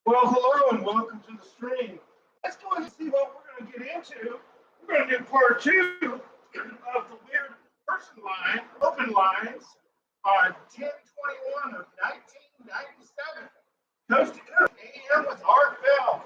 Well, hello and welcome to the stream. Let's go ahead and see what we're going to get into. We're going to do part two of the weird person line, open lines on 10/21 of 1997. Coast to coast, AM with Art Bell.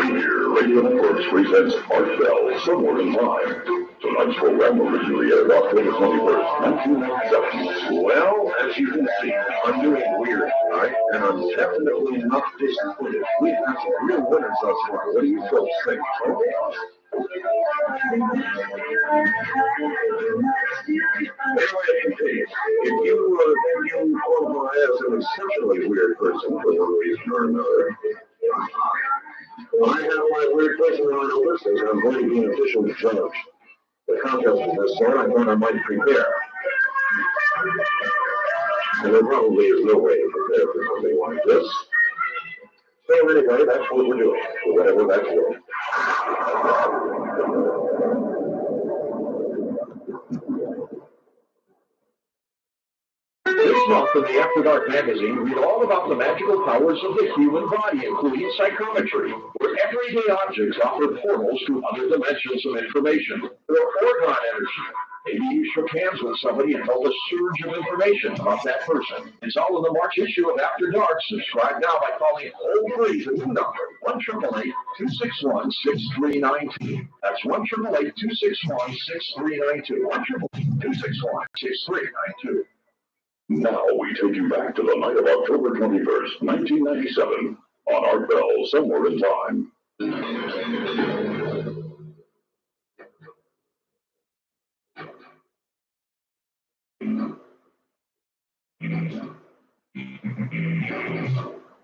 Here, Radio Networks presents Art Bell, Somewhere in Time. Tonight's program originally aired October 21st, 1997. Well, as you can see, I'm doing weird tonight, and I'm definitely not disappointed. We've had some real winners thus far. What do you folks think? Anyway, it continues. If you qualify as an exceptionally weird person for one reason or another, I have my weird person on the list, and I'm going to be an official judge. The contest of this sort, I thought I might prepare. And there probably is no way to prepare for something like this. So anyway, that's what we're doing, for whatever that's worth. This month in the After Dark magazine, read all about the magical powers of the human body, including psychometry, where everyday objects offer portals to other dimensions of information, or orgone energy. Maybe you shook hands with somebody and felt a surge of information about that person. It's all in the March issue of After Dark. Subscribe now by calling toll free to the number 1-888-261-6392. That's 1-888-261-6392. 1-888-261-6392. Now we take you back to the night of October 21st, 1997, on Art Bell, Somewhere in Time.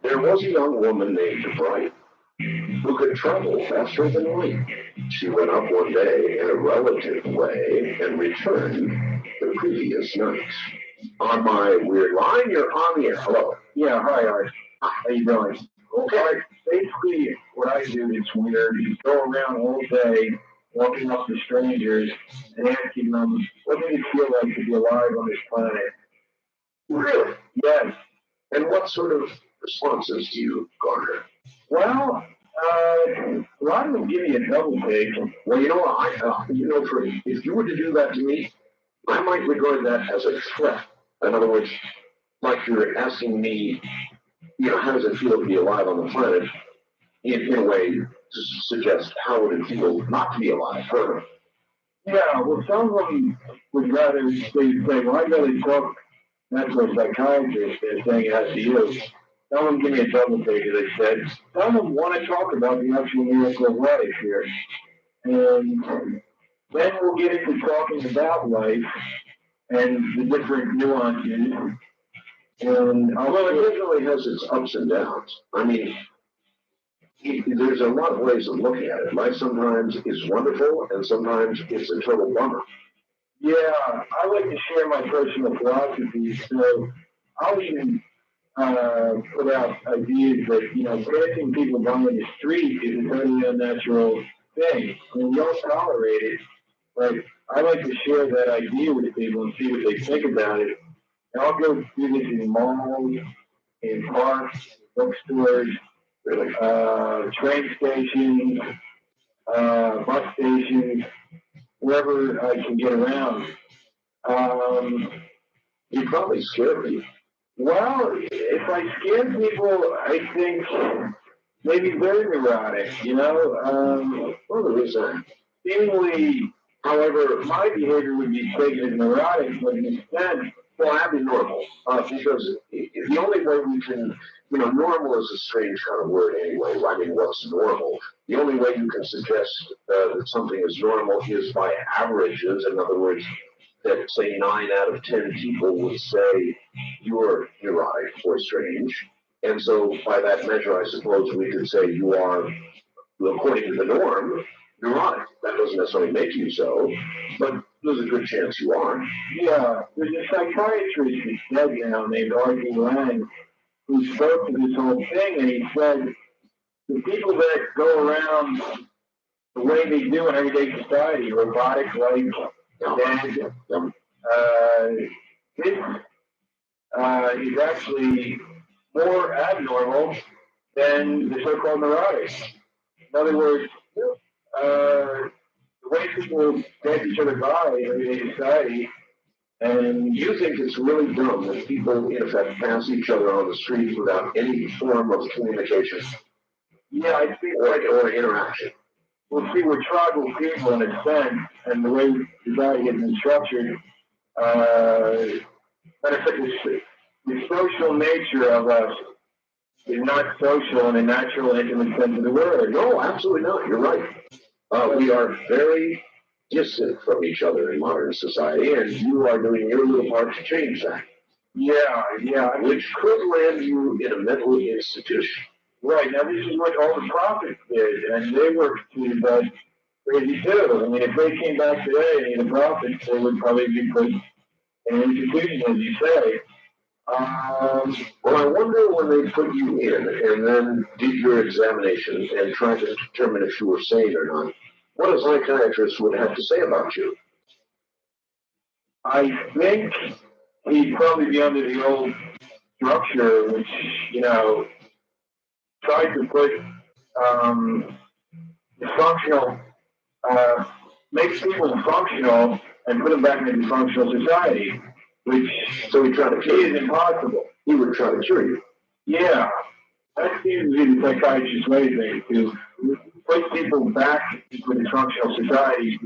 There was a young woman named Bright who could travel faster than light. She went up one day in a relative way and returned the previous night. On my weird line, you're on the air. Hello. Yeah, hi, Art. How you doing? Okay. Basically, what I do is weird. You go around all day walking up to strangers and asking them, what does it feel like to be alive on this planet? Really? Yes. And what sort of responses do you garner? Well, a lot of them give you a double take. Well, if you were to do that to me, I might regard that as a threat. In other words, like you're asking me, how does it feel to be alive on the planet? In a way, to suggest how would it feel not to be alive? Yeah, well, some of them would rather say, well, I'd rather talk not to a psychiatrist than saying it has to you. Some of them give me a double take, as I said. Some of them want to talk about the actual miracle of life here. And then we'll get into talking about life and the different nuances. And well, it definitely has its ups and downs. I mean, there's a lot of ways of looking at it. Life sometimes is wonderful, and sometimes it's a total bummer. Yeah, I like to share my personal philosophy, so I'll even put out ideas that, passing people by in the street is a totally unnatural thing. I mean, we all tolerate it, but I like to share that idea with people and see what they think about it. And I'll go do this in malls, in parks, bookstores, train stations, bus stations, wherever I can get around. You probably scare people. Well, if I scare people, I think maybe they're neurotic, Well, there is that. Seemingly, however, my behavior would be taken as neurotic, but instead, well, abnormal. Because the only way we can, normal is a strange kind of word anyway. I mean, what's normal? The only way you can suggest that something is normal is by averages. In other words, that say 9 out of 10 people would say you're neurotic or strange. And so by that measure, I suppose we could say you are, according to the norm, neurotic. That doesn't necessarily make you so, but there's a good chance you are. Yeah, there's a psychiatrist that's dead now named R.D. Lang who spoke to this whole thing, and he said the people that go around the way they do in everyday society, robotic, like dead, this is actually more abnormal than the so-called neurotics. In other words, the way people get each other by in everyday society. And you think it's really dumb that people, in effect, pass each other on the street without any form of communication? Yeah, I think or interaction. Well, see, we're tribal people in a sense, and the way society has been structured, matter of fact, the social nature of us is not social in a natural, intimate sense of the word. No, absolutely not. You're right. We are very distant from each other in modern society, and you are doing your little part to change that. Yeah. Which could land you in a mental institution. Right, now this is what all the prophets did, and they were crazy too. I mean, if they came back today, any of the prophets, they would probably be put in an institution, as you say. Well, I wonder when they put you in and then did your examination and tried to determine if you were sane or not, what a psychiatrist would have to say about you. I think he'd probably be under the old structure, which, tried to put dysfunctional, makes people functional and put them back in a dysfunctional society, which so he tried to cure you. Is impossible. He would try to cure you. Yeah, that seems to be the psychiatrist's way to put people back into a dysfunctional society,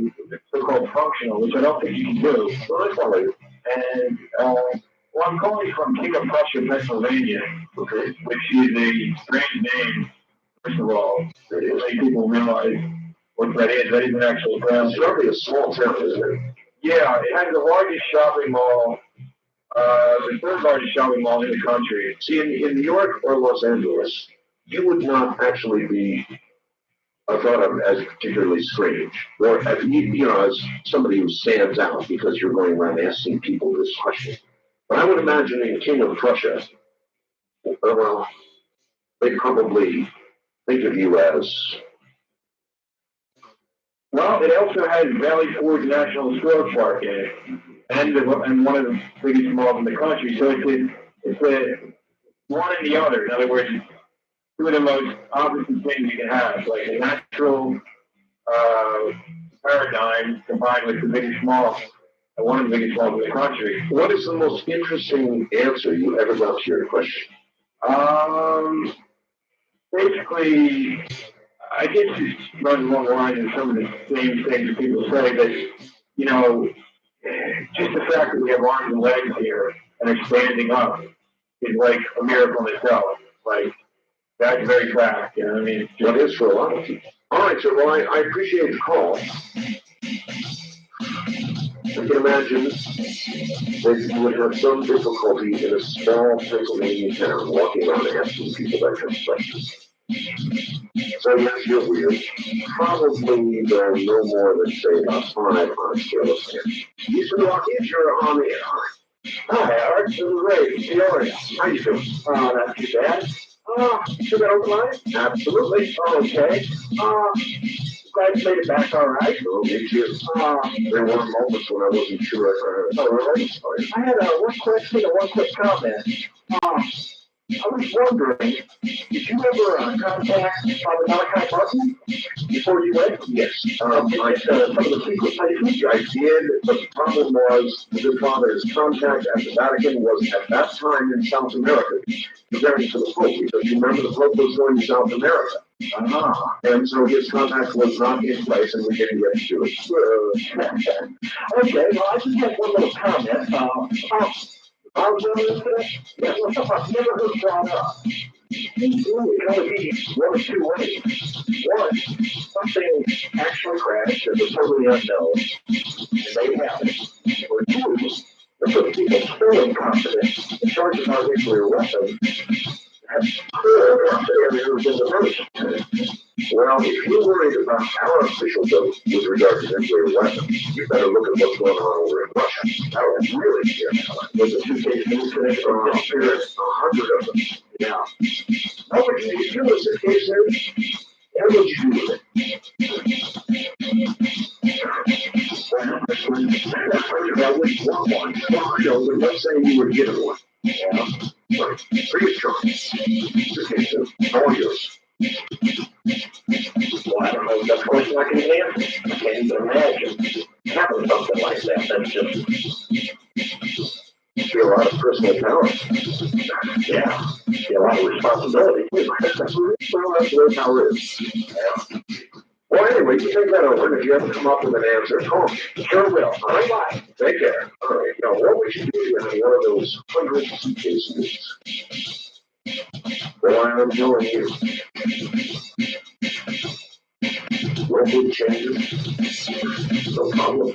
so-called functional, which I don't think you can do. Well, I follow you. And I'm calling from King of Prussia, Pennsylvania, okay, which is a strange name. First of all, many people realize what that is. That is an actual town. It's probably a small town, isn't it? Yeah, it has the largest shopping mall, the third largest shopping mall in the country. See, in New York or Los Angeles, you would not actually be thought of as particularly strange, or as, as somebody who stands out because you're going around asking people this question. But I would imagine in King of Prussia, well, they probably think of you as... Well, it also has Valley Forge National Historic Park in it, and one of the biggest malls in the country. So it's a one and the other. In other words, two of the most opposite things you can have, like a natural paradigm combined with the biggest mall, one of the biggest malls in the country. What is the most interesting answer you ever got to your question? Basically, I guess it runs along the line of some of the same things that people say that, just the fact that we have arms and legs here and are standing up is like a miracle in itself. Like, that's very fact, you know what I mean? That is for a lot of people. All right, sir, well, I appreciate the call. I can imagine that you would have some difficulty in a small Pennsylvania town walking around asking people that kind of questions. So yes, you're weird. Probably there are no more than, say, about 5 on a scale of 10. Mr. Watkins, you're on the air. Hi, Art. This is Ray. How are you? How you doing? Not too bad. Should I open line? Absolutely. Okay. Glad you made it back all right. Oh, me too. There were moments when I wasn't sure if I heard. Oh, really? I had one question and one quick comment. I was wondering, did you ever contact the Malachi Martin before you went? Yes. Some of the secret places I did, but the problem was the father's contact at the Vatican was at that time in South America, preparing for the Pope, because you remember the Pope was going to South America. And so his contact was not in place, and we didn't get to do it. Okay, well, I just have one little comment. I was I've never heard brought up. It can only be one of two ways. One, something actually crashed that was totally unknown, and they happened. Or two, But people feeling confident in charging our nuclear weapons have clear areas in the first. Well, if you're worried about our official vote with regard to nuclear weapons, you better look at what's going on over in Russia. That was really scary. There's a two-case news connection on experience, 100 of them. Yeah. What would you do with this case news? What would you do with it? Well, I wouldn't want one. So let's say you were given one. Yeah. Right. Free of charge. Okay, so all yours. Well, I don't know if that's a question I can answer. I can't even imagine having something like that. That's just a lot of personal power. Yeah. A lot of responsibility. Well, that's what power is. Yeah. Well, anyway, you think that over, and if you ever come up with an answer, call me. Sure will. All right. Take care. All right. Now, what would you do in one of those 100 suitcases? Well, I'm telling you. No big changes. No problem.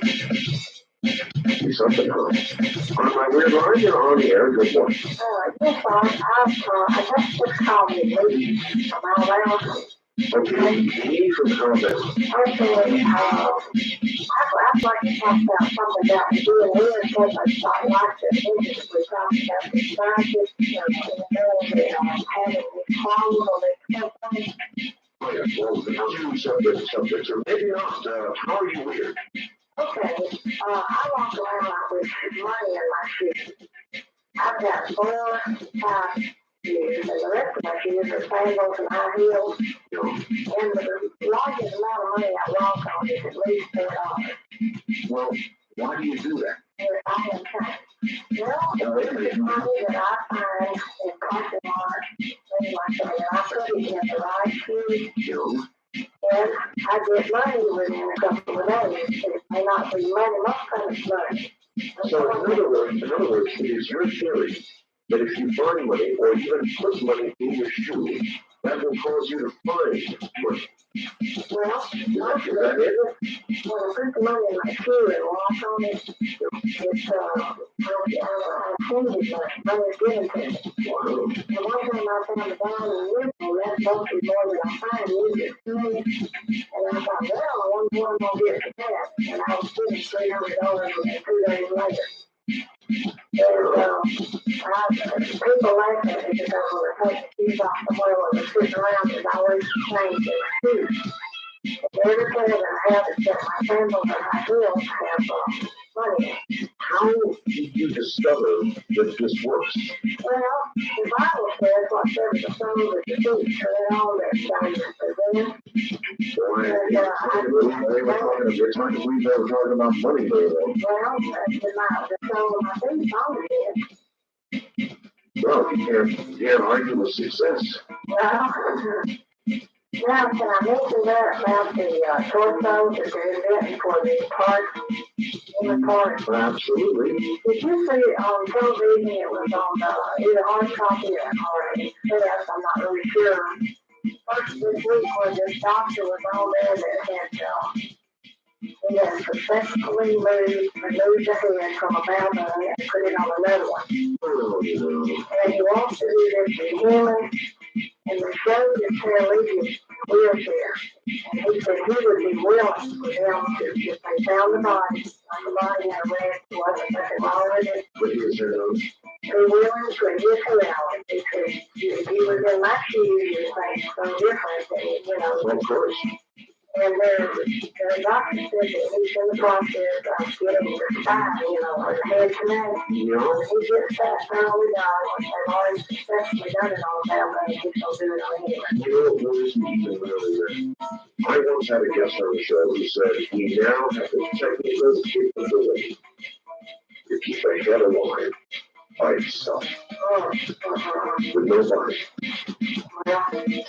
Do something else. On my weird line, you're on the air. Good morning. Yes, I just called me, Lee, from Alabama. Okay, me from Alabama. Actually, I'd like to talk about something about doing research. I like to think that we talked about the scientists, having these problems or these symptoms. Oh, yeah, well, two separate subjects, or maybe not. How are you weird? Okay, I walk around with money in my shoes. I've got 4 shoes, and the rest of my shoes are sandals and high heels. And the largest amount of money I walk on is at least $4. Well, why do you do that? I am kind. Well, this is money that I find in Coffee Mart, things like that, and I put it in the right shoes. And I get money within a couple of days. It may not be money, most of it's money. So in other words, it is your theory that if you find money or even put money in your shoe, that will cause you to find money. Well, most of it, when I put the money in my shoe and walk on it, it's, I attended money given to me. Wow. And one time I found a bond in Liverpool, that bulky more than I find usually. And I thought, well, I wonder what I'm going to get for that. And I was getting $300 within 2 days later. And people laugh at me because when I take the keys off somewhere when they're sitting around, there's always change in my shoes. Every pair that I have except my sandals and my heels have money. How did you discover that this works? Well, the Bible says whatever the soul of the feet tread on, their shine prevent. Boy, you're talking about money there, though. Well, the soul of my feet on it. Well, you can't argue with success. Well, now, can I mention that about the torsos that they're inventing for the parts in the park? Absolutely. Did you see it on television? It was on either hard copy or express, I'm not really sure. First this week where this doctor was on there that he had successfully removed the head from a baboon and put it on another one. Oh, And he wants to do this in humans. And the show is Paralympic wheelchair. And he said he would be willing for them to, if they found the body, like the body had a red, wasn't nothing wrong with it. Be willing to put his head out. He said, if he was in my shoes, you'd think so different than, you know. of course. And the doctor said that he's in the process of getting the spine, you know, or the head connected. Yeah. He gets that thoroughly done, which they've already successfully done it on that, but he's going to do it on him. You know, there isn't even really that. I once had a guest on the show who said we now have the technical capability to keep a head alive by itself. With no body. Well, they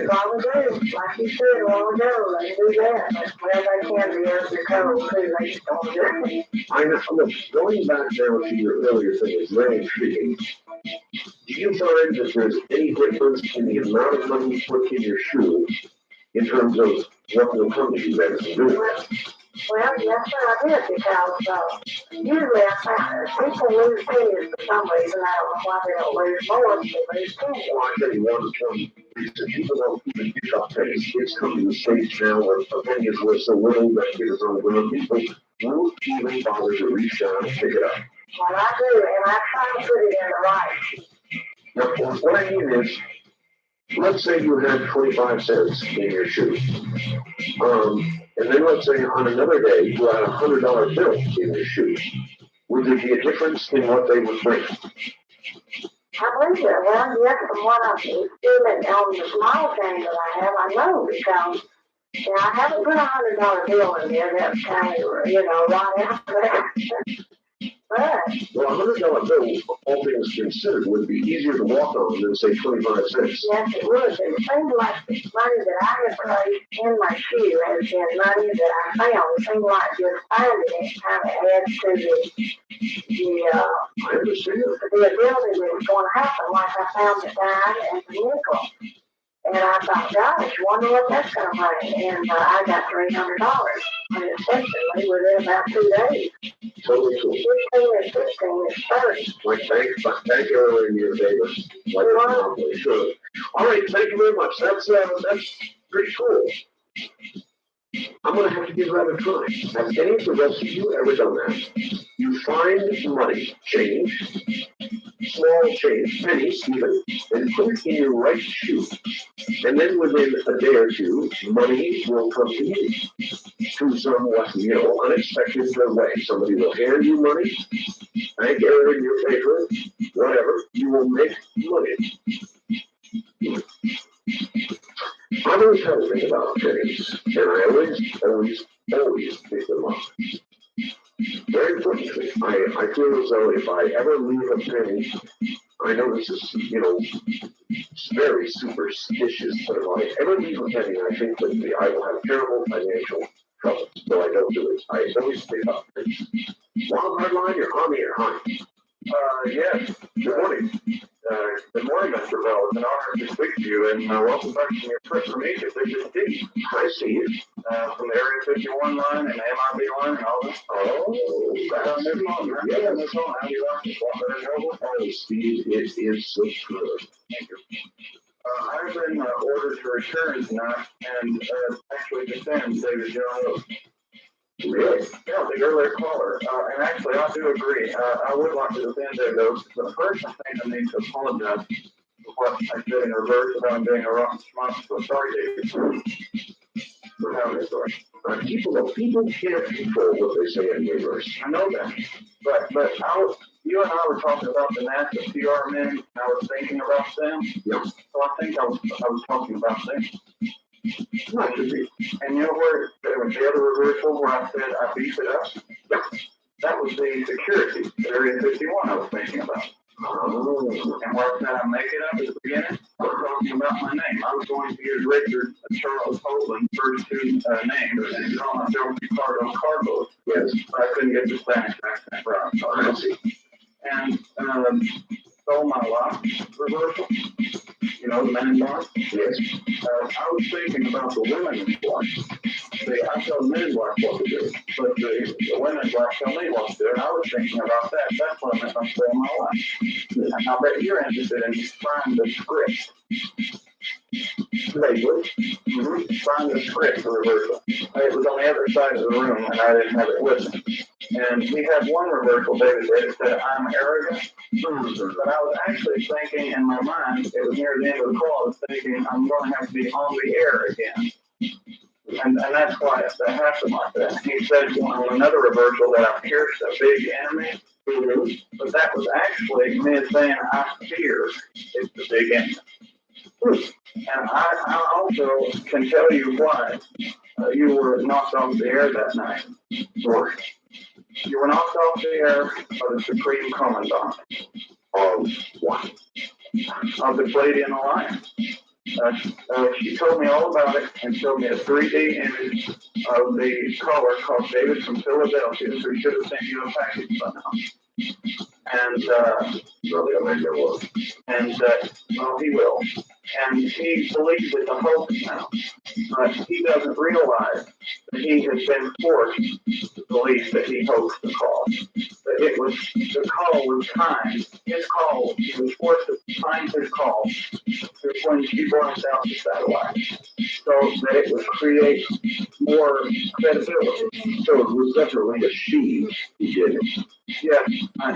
probably do. Like you said a while ago, they do that. But, well, they can be under control too. They just don't do it. I know. Look, going back now to your earlier thing is very intriguing. Do you find that there's any difference in the amount of money you put in your shoe in terms of what will come to you as you do it? Well, yes, sir, I did because usually I find people lose pennies for some reason. I don't know why they don't lose more. They lose pennies. Well, I tell you one reason people don't even pick up pennies. It's come to the stage now where a penny is worth so little that it is unreal. People won't even bother to reach down and pick it up. Well, I do, and I try to put it in the right. Now, what I mean is, let's say you had 25 cents in your shoe. And then let's say on another day you had $100 bill in your shoe. Would there be a difference in what they would bring? I believe it. Well, yes, from what I'm doing on the small change that I have, I know because I haven't put $100 bill in there. That's kind of, right out there. But, well, $100 bill, all things considered, would be easier to walk on than say 25 cents. Yes, it would. It seemed like the money that I had placed in my shoe has been money that I found. It seemed like just finding it kind of adds to I understand. the ability that was going to happen. Like I found the dime and the nickel. And I thought, gosh, wonder what that's going to bring. And I got $300. And essentially, within about 2 days. Totally cool. 15 and 15 is 30. Like thank you in your favor. Like sure. All right, thank you very much. That's pretty cool. I'm going to have to give that a try. Has any of the rest of you ever done that? You find money, change, small change, pennies even, and put it in your right shoe. And then within a day or two, money will come to you through some, unexpected way. Somebody will hand you money, bank error in your favor, whatever, you will make money. I've always had to think about pennies, and I always pick them up. Very important to me. I feel as though if I ever leave a penny, I know this is, it's very superstitious, but if I ever leave a penny, I think that I will have terrible financial trouble, so I don't do it. I always pick up pennies. Ron Hardline, you're on the air. Hi. Yes. Good morning. Good morning, Mr. Bell. It's an honor to speak to you, and welcome back to your trip from Egypt. I see you. From the Area 51 line and the MIB line and all that. Oh, That's no problem. Yeah, That's all. How do you like it? oh, Steve, it is so good. Thank you. I've been ordered to return tonight and actually defend David Jones. Really? Yeah, the earlier caller. And actually, I do agree. I would like to defend David Oaks, but first I think I need to apologize for what I said in reverse about him being a rotten schmuck. So sorry, David. For having it, people can't control what they say in reverse. I know that. But you and I were talking about the NASA PR men, and I was thinking about them. Yep. So I think I was talking about them. Not to be. And you know where there was the other reversal where I said I beefed it up? Yep. That was the security, Area 51 I was thinking about. Oh. And where I said I make it up at the beginning, I was talking about my name. I was going to use Richard Charles Holden's first two names and call myself Ricardo Carlos. Yes. But I couldn't get the Spanish accent right. I see. And stole my life reversal. You know, the men in black? Yes. I was thinking about the women in black. See, I tell the men in black what to do, but the women in black tell me what to do, and I was thinking about that. That's what I meant by stealing my life. And I bet you're interested in trying the script. Vaguely. Find the script for reversal. It was on the other side of the room, and I didn't have it with me. And we had one reversal, David did. It said, I'm arrogant. But I was actually thinking in my mind, it was near the end of the call, I was thinking, I'm going to have to be on the air again. And that's why that happened like that. He said on another reversal that I pierced a big enemy. But that was actually me saying I fear it's the big enemy. And I also can tell you why you were knocked off the air that night. Why? You were knocked off the air by the Supreme Commandant. Of what? Of the Palladian Alliance. She told me all about it and showed me a 3D image of the caller called David from Philadelphia, who should have sent you a package by now. And, Really, I mean, there was. well, he will. And he believes it's a hoax now. But he doesn't realize that he has been forced to believe that he hoaxed the call. That it was, the call was timed. His call, he was forced to time his call to when he launched out the satellite. So that it would create more credibility. So it was definitely a she who did it. Yes,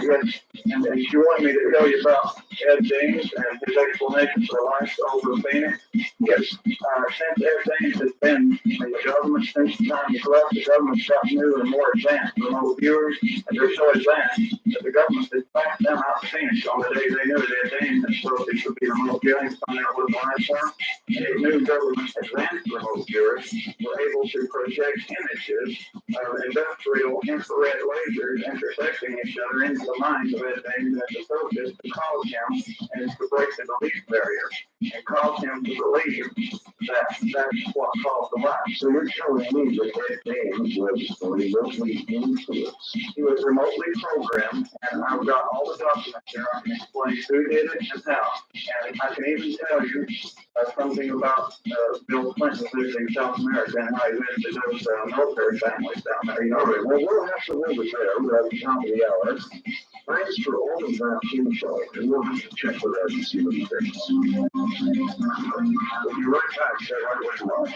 yes. And she wanted me to tell you about Ed Dames and his explanation for life over Phoenix. Yes. Since Ed Dames has been in the government, since the time he left, the government's got new and more advanced remote viewers, and they're so advanced that the government has backed them out of Phoenix on the day they knew that Ed Dames and so they should be remote viewing, find out what the life form. And the new government advanced remote viewers were able to project images of industrial infrared lasers intersecting each other into the minds of Ed Dames and the focus to cause him and to break the belief barrier and cause him to believe that that's what caused the life. So you're telling me that Ed Dames was remotely influenced? He was remotely programmed, and I've got all the documents here. I can explain who did it and how. And I can even tell you something about Bill Clinton visiting South America and how he visited those military families down there. All right, well, we'll have to leave it there. We're at the top of the hour. Thanks for all of that info, and we'll have to check with us and see what he thinks. We'll be right back. Stay right with us.